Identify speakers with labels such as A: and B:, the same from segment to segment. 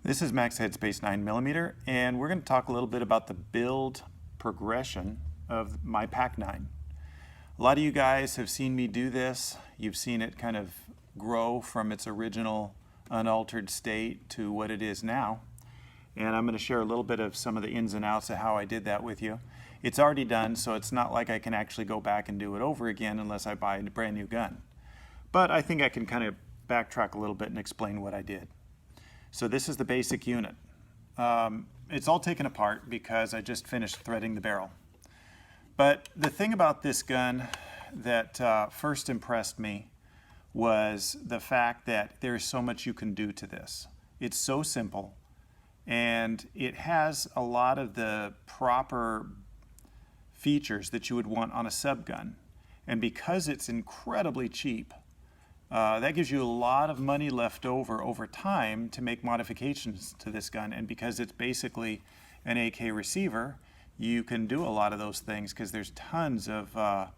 A: This is Max Headspace 9mm, and we're going to talk a little bit about the build progression of my PAK9. A lot of you guys have seen me do this. You've seen it kind of grow from its original unaltered state to what it is now. And I'm going to share a little bit of some of the ins and outs of how I did that with you. It's already done, so it's not like I can actually go back and do it over again unless I buy a brand new gun. But I think I can kind of backtrack a little bit and explain what I did. So this is the basic unit. It's all taken apart because I just finished threading the barrel. But the thing about this gun that first impressed me was the fact that there's so much you can do to this. It's so simple, and it has a lot of the proper features that you would want on a subgun. And because it's incredibly cheap, that gives you a lot of money left over time to make modifications to this gun. And because it's basically an AK receiver, you can do a lot of those things because there's tons of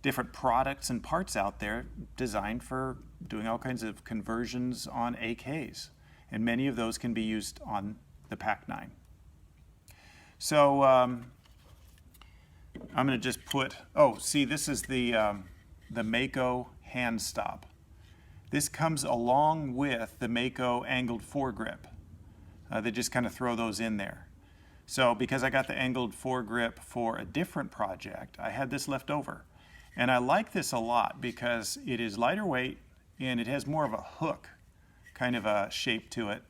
A: different products and parts out there designed for doing all kinds of conversions on AKs. And many of those can be used on the PAK9. So I'm going to just put, see, this is the Mako hand stop. This comes along with the Mako angled foregrip. They just kind of throw those in there. So because I got the angled foregrip for a different project, I had this left over. And I like this a lot because it is lighter weight and it has more of a hook kind of a shape to it.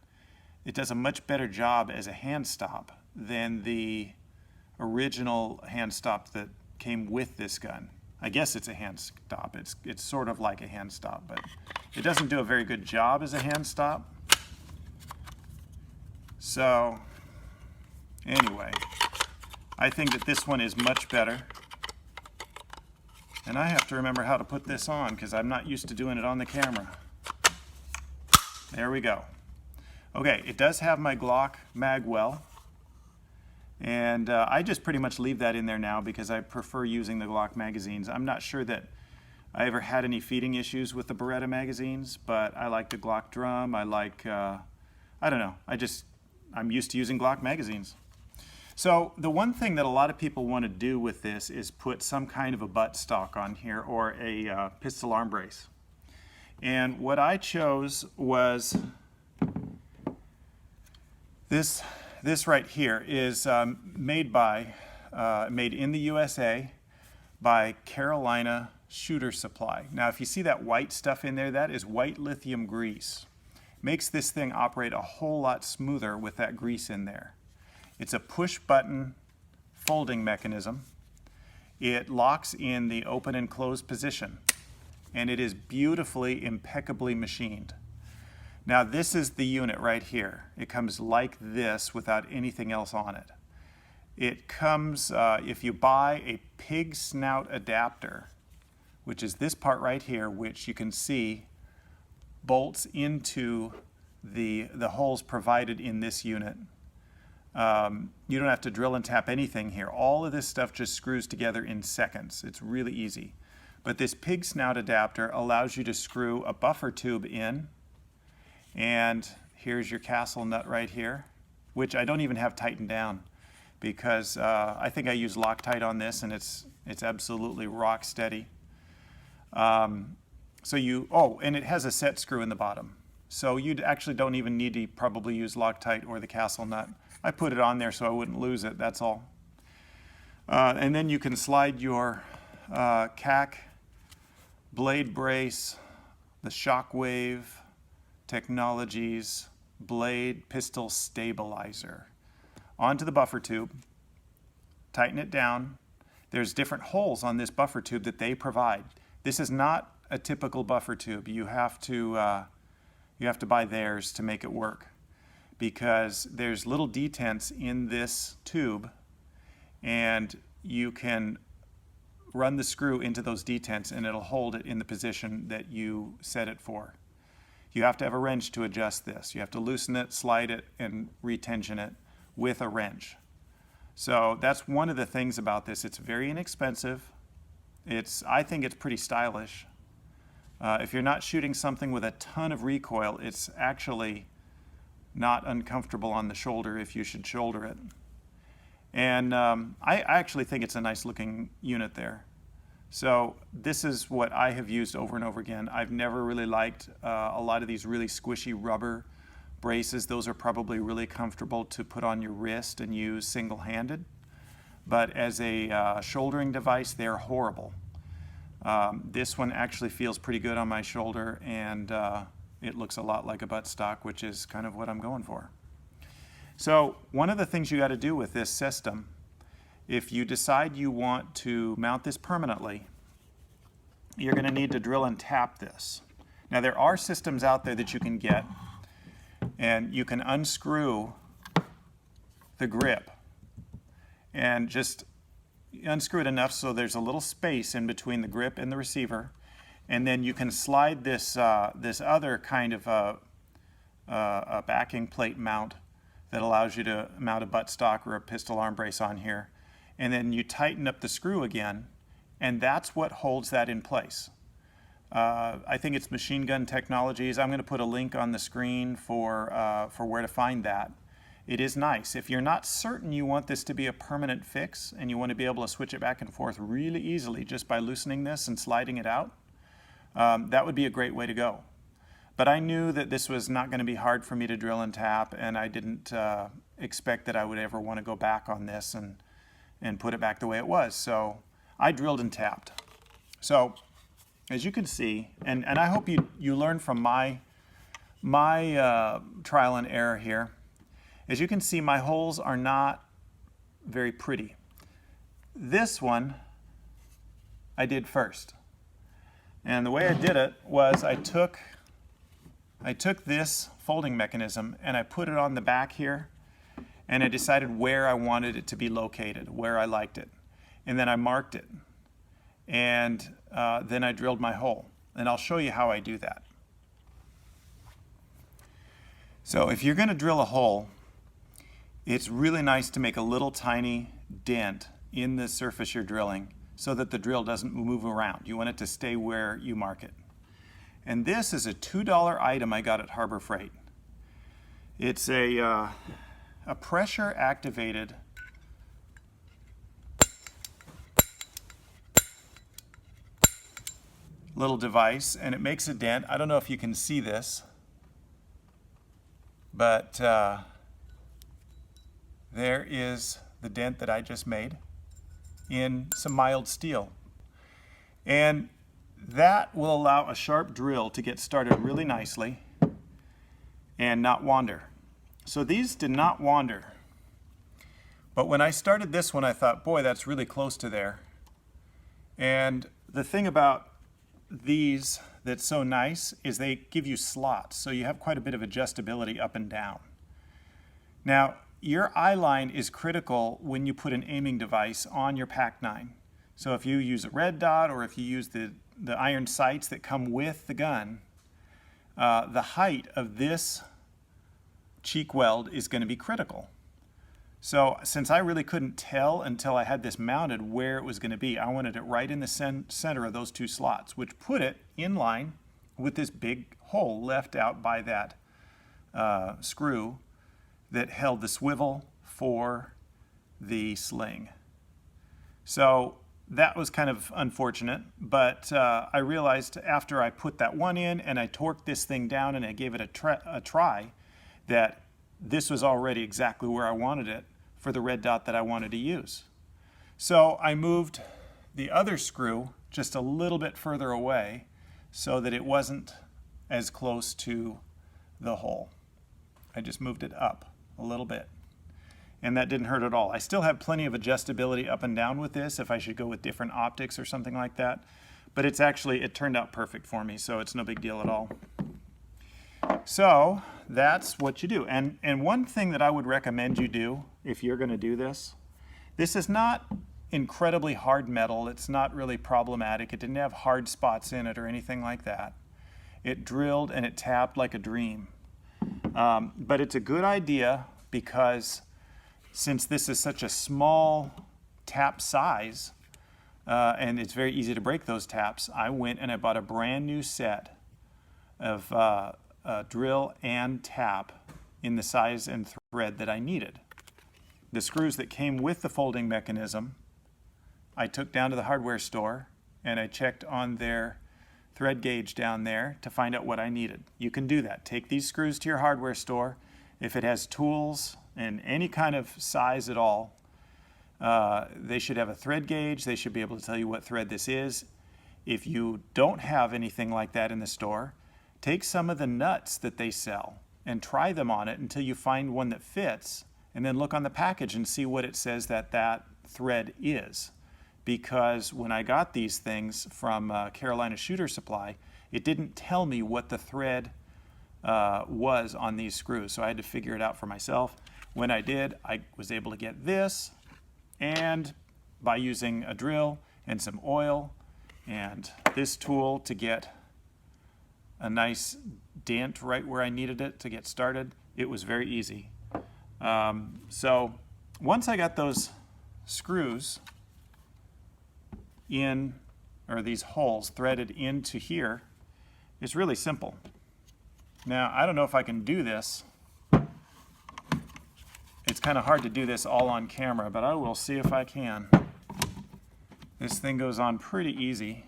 A: It does a much better job as a hand stop than the original hand stop that came with this gun. I guess it's a hand stop. It's sort of like a hand stop, but it doesn't do a very good job as a hand stop. So anyway, I think that this one is much better. And I have to remember how to put this on because I'm not used to doing it on the camera. There we go. Okay, it does have my Glock mag well. And I just pretty much leave that in there now because I prefer using the Glock magazines. I'm not sure that I ever had any feeding issues with the Beretta magazines, but I like the Glock drum. I like, I don't know, I'm used to using Glock magazines. So the one thing that a lot of people want to do with this is put some kind of a butt stock on here or a pistol arm brace. And what I chose was this right here is made in the USA by Carolina Shooter Supply. Now, if you see that white stuff in there, that is white lithium grease. Makes this thing operate a whole lot smoother with that grease in there. It's a push button folding mechanism. It locks in the open and closed position, and it is beautifully, impeccably machined. Now this is the unit right here. It comes like this without anything else on it. It comes, if you buy a pig snout adapter, which is this part right here, which you can see bolts into the holes provided in this unit. You don't have to drill and tap anything here. All of this stuff just screws together in seconds. It's really easy. But this pig snout adapter allows you to screw a buffer tube in. And here's your castle nut right here, which I don't even have tightened down because I think I use Loctite on this and it's absolutely rock steady. And it has a set screw in the bottom. So you actually don't even need to probably use Loctite or the castle nut. I put it on there so I wouldn't lose it, that's all. And then you can slide your CAK blade brace, the Shockwave Technologies blade pistol stabilizer onto the buffer tube, tighten it down. There's different holes on this buffer tube that they provide. This is not a typical buffer tube. You have to buy theirs to make it work because there's little detents in this tube and you can run the screw into those detents and it'll hold it in the position that you set it for. You have to have a wrench to adjust this. You have to loosen it, slide it, and retension it with a wrench. So that's one of the things about this. It's very inexpensive. I think it's pretty stylish. If you're not shooting something with a ton of recoil, it's actually not uncomfortable on the shoulder if you should shoulder it. And I actually think it's a nice looking unit there. So this is what I have used over and over again. I've never really liked a lot of these really squishy rubber braces. Those are probably really comfortable to put on your wrist and use single-handed. But as a shouldering device, they're horrible. This one actually feels pretty good on my shoulder, and it looks a lot like a buttstock, which is kind of what I'm going for. So one of the things you got to do with this system, if you decide you want to mount this permanently, you're going to need to drill and tap this. Now there are systems out there that you can get, and you can unscrew the grip and just unscrew it enough so there's a little space in between the grip and the receiver, and then you can slide this this other kind of a backing plate mount that allows you to mount a buttstock or a pistol arm brace on here, and then you tighten up the screw again, and that's what holds that in place. I think it's Machine Gun Technologies. I'm going to put a link on the screen for where to find that. It is nice. If you're not certain you want this to be a permanent fix and you want to be able to switch it back and forth really easily just by loosening this and sliding it out, that would be a great way to go. But I knew that this was not going to be hard for me to drill and tap, and I didn't expect that I would ever want to go back on this and put it back the way it was. So I drilled and tapped. So as you can see, and I hope you learn from my trial and error here. As you can see, my holes are not very pretty. This one I did first. And the way I did it was I took this folding mechanism and I put it on the back here, and I decided where I wanted it to be located, where I liked it. And then I marked it. And then I drilled my hole. And I'll show you how I do that. So if you're going to drill a hole, it's really nice to make a little tiny dent in the surface you're drilling so that the drill doesn't move around. You want it to stay where you mark it. And this is a $2 item I got at Harbor Freight. It's a pressure activated little device, and it makes a dent. I don't know if you can see this, but there is the dent that I just made in some mild steel. And that will allow a sharp drill to get started really nicely and not wander. So these did not wander. But when I started this one, I thought, boy, that's really close to there. And the thing about these that's so nice is they give you slots, so you have quite a bit of adjustability up and down. Now, your eye line is critical when you put an aiming device on your PAK9. So if you use a red dot or if you use the iron sights that come with the gun, the height of this cheek weld is going to be critical. So since I really couldn't tell until I had this mounted where it was going to be, I wanted it right in the center of those two slots, which put it in line with this big hole left out by that screw that held the swivel for the sling. So that was kind of unfortunate, but I realized after I put that one in and I torqued this thing down and I gave it a try that this was already exactly where I wanted it for the red dot that I wanted to use. So I moved the other screw just a little bit further away so that it wasn't as close to the hole. I just moved it up a little bit, and that didn't hurt at all. I still have plenty of adjustability up and down with this if I should go with different optics or something like that, but it turned out perfect for me, so it's no big deal at all. So that's what you do. And one thing that I would recommend you do if you're going to do this is not incredibly hard metal. It's not really problematic. It didn't have hard spots in it or anything like that. It drilled and it tapped like a dream. But it's a good idea because since this is such a small tap size and it's very easy to break those taps, I went and I bought a brand new set of drill and tap in the size and thread that I needed. The screws that came with the folding mechanism, I took down to the hardware store and I checked on their thread gauge down there to find out what I needed. You can do that. Take these screws to your hardware store. If it has tools and any kind of size at all, they should have a thread gauge. They should be able to tell you what thread this is. If you don't have anything like that in the store, take some of the nuts that they sell and try them on it until you find one that fits, and then look on the package and see what it says that that thread is. Because when I got these things from Carolina Shooter Supply, it didn't tell me what the thread was on these screws, so I had to figure it out for myself. When I did, I was able to get this, and by using a drill and some oil and this tool to get a nice dent right where I needed it to get started, it was very easy. So once I got those screws in, or these holes threaded into here, it's really simple. Now, I don't know if I can do this. It's kind of hard to do this all on camera, but I will see if I can. This thing goes on pretty easy.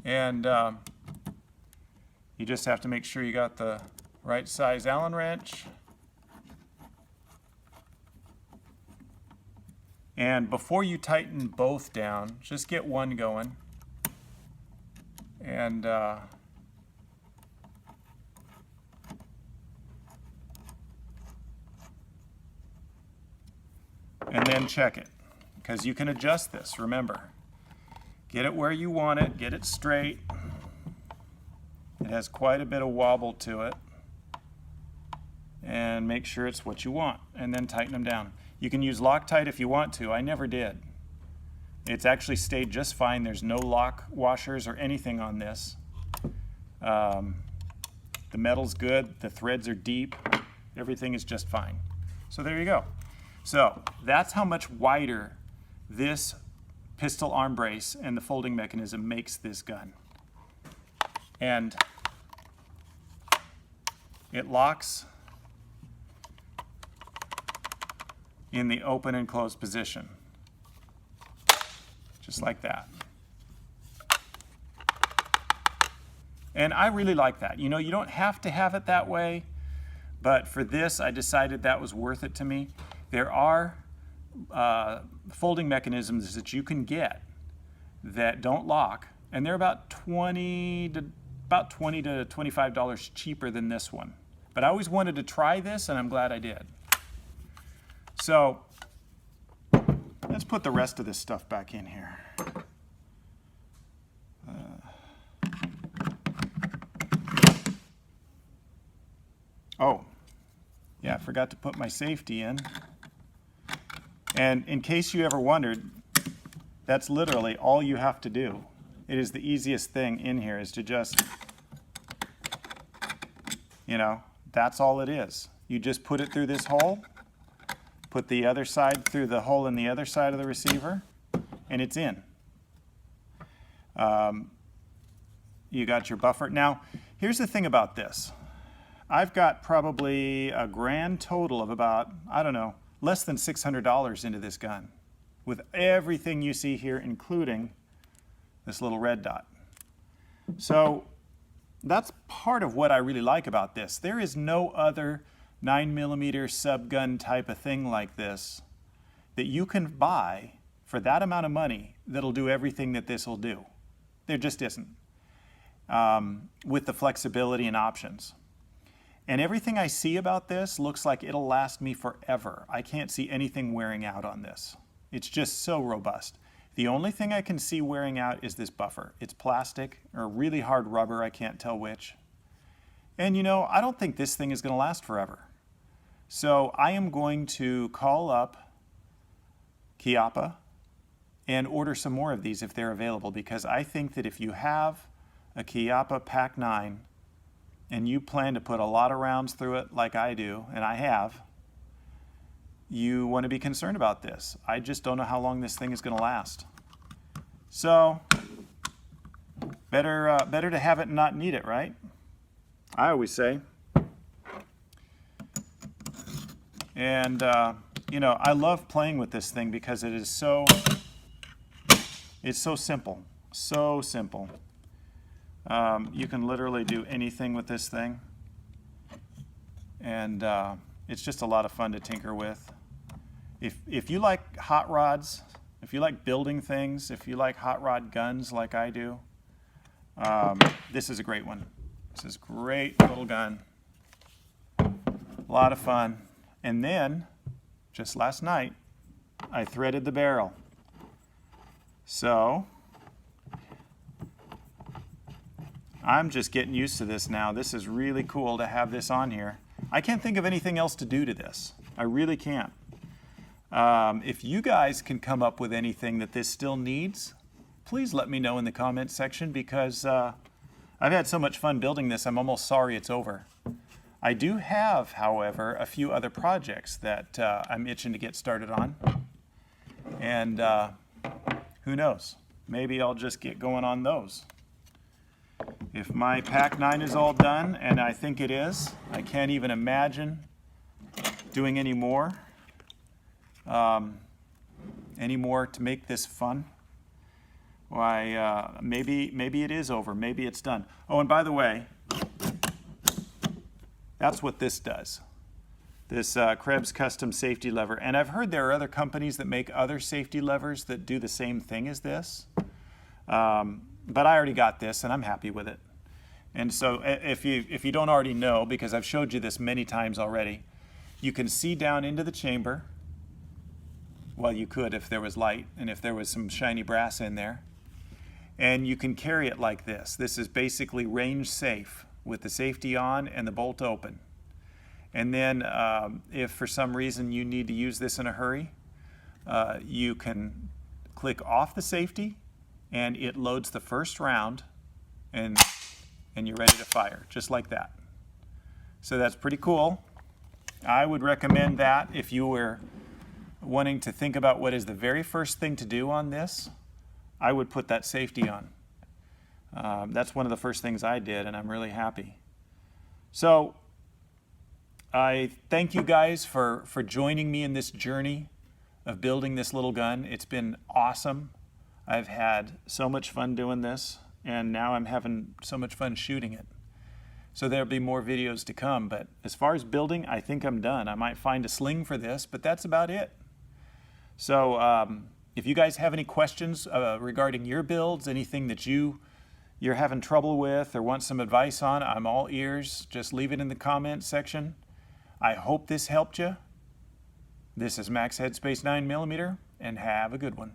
A: And you just have to make sure you got the right size Allen wrench. And before you tighten both down, just get one going. And then check it, because you can adjust this, remember. Get it where you want it, get it straight. It has quite a bit of wobble to it. And make sure it's what you want, and then tighten them down. You can use Loctite if you want to. I never did. It's actually stayed just fine. There's no lock washers or anything on this. The metal's good, the threads are deep, everything is just fine. So there you go. So that's how much wider this pistol arm brace and the folding mechanism makes this gun. And it locks in the open and closed position, just like that. And I really like that. You know, you don't have to have it that way, but for this, I decided that was worth it to me. There are folding mechanisms that you can get that don't lock, and they're about $20 to $25 cheaper than this one. But I always wanted to try this, and I'm glad I did. So let's put the rest of this stuff back in here. Oh, yeah, I forgot to put my safety in. And in case you ever wondered, that's literally all you have to do. It is the easiest thing in here, is to just, you know, that's all it is. You just put it through this hole, put the other side through the hole in the other side of the receiver, and it's in. You got your buffer. Now, here's the thing about this. I've got probably a grand total of about, I don't know, less than $600 into this gun, with everything you see here, including this little red dot. So that's part of what I really like about this. There is no other 9mm subgun type of thing like this that you can buy for that amount of money that'll do everything that this will do. There just isn't, with the flexibility and options. And everything I see about this looks like it'll last me forever. I can't see anything wearing out on this. It's just so robust. The only thing I can see wearing out is this buffer. It's plastic or really hard rubber, I can't tell which. And you know, I don't think this thing is going to last forever. So I am going to call up Chiappa and order some more of these if they're available, because I think that if you have a Chiappa PAK9 and you plan to put a lot of rounds through it like I do, and I have, you want to be concerned about this. I just don't know how long this thing is going to last. So better to have it and not need it, right? I always say. And, you know, I love playing with this thing because it's so simple. So simple. You can literally do anything with this thing. And it's just a lot of fun to tinker with. If you like hot rods, if you like building things, if you like hot rod guns like I do, this is a great one. This is a great little gun. A lot of fun. And then, just last night, I threaded the barrel. So, I'm just getting used to this now. This is really cool to have this on here. I can't think of anything else to do to this. I really can't. If you guys can come up with anything that this still needs, please let me know in the comments section, because I've had so much fun building this, I'm almost sorry it's over. I do have, however, a few other projects that I'm itching to get started on. And who knows? Maybe I'll just get going on those. If my PAK9 is all done, and I think it is, I can't even imagine doing any more to make this fun. Why, maybe it is over. Maybe it's done. Oh, and by the way, that's what this does. This Krebs custom safety lever. And I've heard there are other companies that make other safety levers that do the same thing as this. But I already got this, and I'm happy with it. And so if you don't already know, because I've showed you this many times already, you can see down into the chamber. Well, you could if there was light and if there was some shiny brass in there. And you can carry it like this. This is basically range safe with the safety on and the bolt open. And then if for some reason you need to use this in a hurry, you can click off the safety and it loads the first round, and you're ready to fire, just like that. So that's pretty cool. I would recommend that if you were wanting to think about what is the very first thing to do on this. I would put that safety on. That's one of the first things I did, and I'm really happy. So I thank you guys for joining me in this journey of building this little gun. It's been awesome. I've had so much fun doing this, and now I'm having so much fun shooting it. So there'll be more videos to come, but as far as building, I think I'm done. I might find a sling for this, but that's about it. So if you guys have any questions regarding your builds, anything that you're having trouble with or want some advice on, I'm all ears. Just leave it in the comments section. I hope this helped you. This is Max Headspace 9mm, and have a good one.